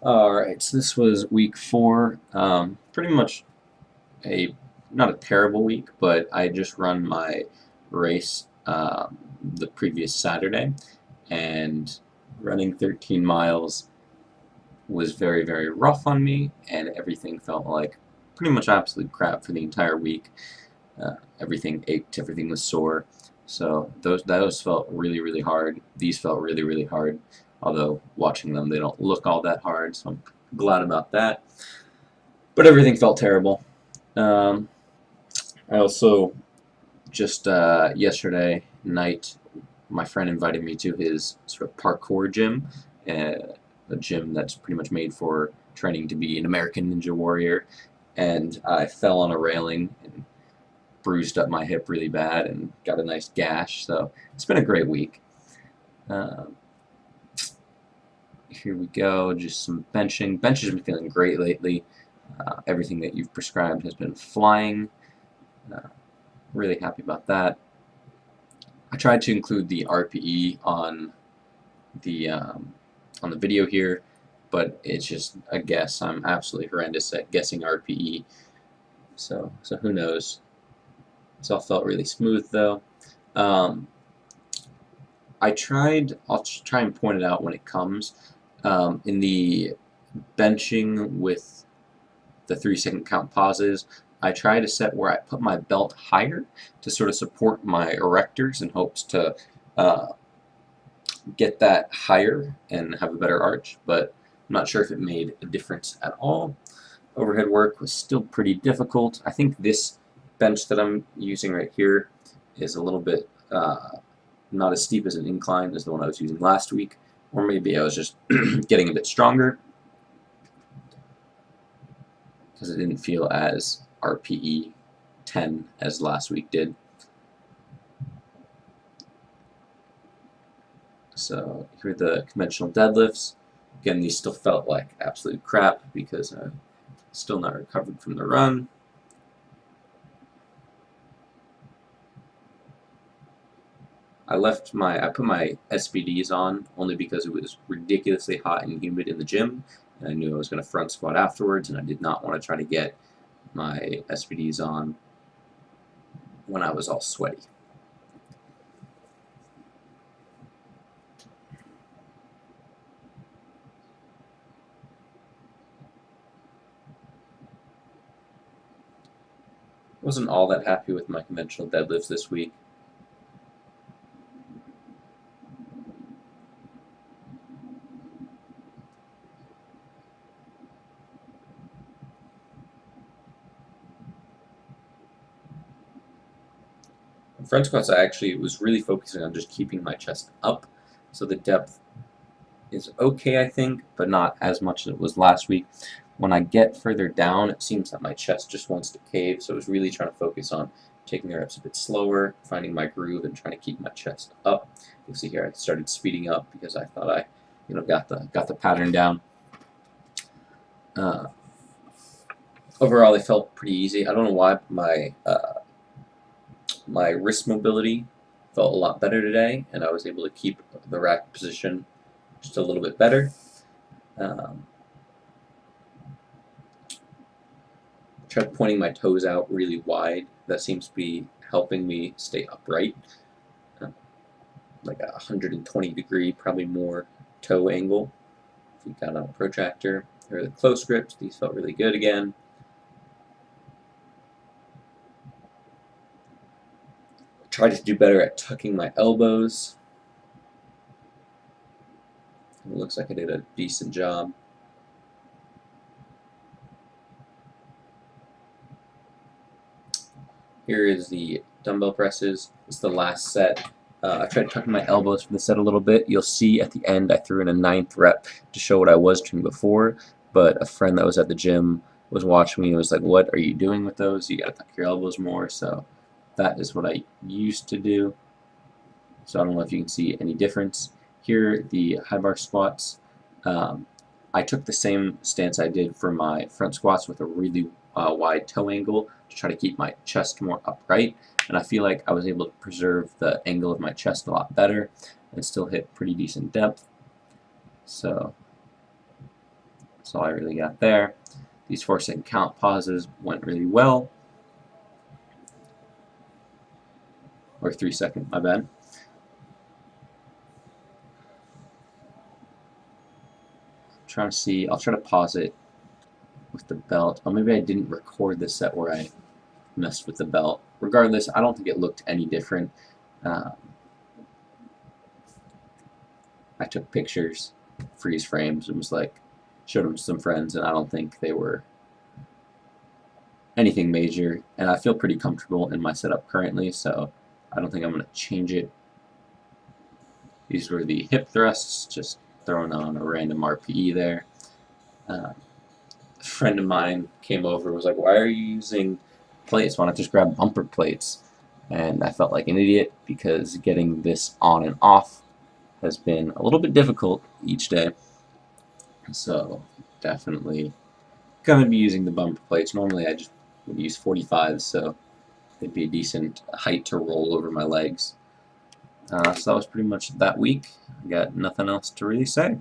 Alright, so this was week 4. Pretty much a not a terrible week, but I just run my race the previous Saturday, and running 13 miles was very, very rough on me, and everything felt like pretty much absolute crap for the entire week. Everything ached, everything was sore. So those felt really, really hard. These felt really, really hard. Although watching them, they don't look all that hard, so I'm glad about that. But everything felt terrible. Um, I also just yesterday night, my friend invited me to his sort of parkour gym, a gym that's pretty much made for training to be an American Ninja Warrior, and I fell on a railing and bruised up my hip really bad and got a nice gash. So it's been a great week. Um, Here we go, just some benching. Bench has been feeling great lately. Everything that you've prescribed has been flying. Uh, really happy about that. I tried to include the RPE the um, on the video here, but it's just a guess. I'm absolutely horrendous at guessing RPE, so who knows. This all felt really smooth though. Um, I'll try and point it out when it comes. In the benching with the 3-second count pauses, I try to set where I put my belt higher to sort of support my erectors in hopes to uh, get that higher and have a better arch, but I'm not sure if it made a difference at all. Overhead work was still pretty difficult. I think this bench that I'm using right here is a little bit not as steep as an incline as the one I was using last week, or maybe I was just getting a bit stronger because it didn't feel as RPE 10 as last week did. So here are the conventional deadlifts. Again, these still felt like absolute crap because I'm still not recovered from the run. I put my SPDs on only because it was ridiculously hot and humid in the gym, and I knew I was going to front squat afterwards, and I did not want to try to get my SPDs on when I was all sweaty. Wasn't all that happy with my conventional deadlifts this week. Front squats, I actually was really focusing on just keeping my chest up, so the depth is okay, I think, but not as much as it was last week. When I get further down, it seems that my chest just wants to cave, so I was really trying to focus on taking the reps a bit slower, finding my groove, and trying to keep my chest up. You'll see here I started speeding up because I thought I, got the pattern down. Overall, it felt pretty easy. I don't know why my wrist mobility felt a lot better today, and I was able to keep the rack position just a little bit better. Tried pointing my toes out really wide. That seems to be helping me stay upright. Like a 120-degree, probably more toe angle. If you got on a protractor. Here are the close grips. These felt really good again. Tried to do better at tucking my elbows. It looks like I did a decent job. Here is the dumbbell presses. It's the last set. I tried tucking my elbows for the set a little bit. You'll see at the end I threw in a 9th rep to show what I was doing before, but a friend that was at the gym was watching me and was like, "What are you doing with those? You gotta tuck your elbows more." So that is what I used to do. So I don't know if you can see any difference. Here, the high bar squats. I took the same stance I did for my front squats with a really wide toe angle to try to keep my chest more upright, and I feel like I was able to preserve the angle of my chest a lot better and still hit pretty decent depth. So That's all I really got there. These 4-second count pauses went really well. Or 3-second, my bad. I'm trying to see, I'll try to pause it with the belt. Oh, maybe I didn't record the set where I messed with the belt. Regardless, I don't think it looked any different. I took pictures, freeze frames, and was like, showed them to some friends, and I don't think they were anything major. And I feel pretty comfortable in my setup currently, so I don't think I'm going to change it. These were the hip thrusts, just throwing on a random RPE there. A friend of mine came over and was like, why are you using plates? Why not just grab bumper plates? And I felt like an idiot because getting this on and off has been a little bit difficult each day. So definitely going to be using the bumper plates. Normally I just would use 45s, so it'd be a decent height to roll over my legs. So that was pretty much that week. I got nothing else to really say.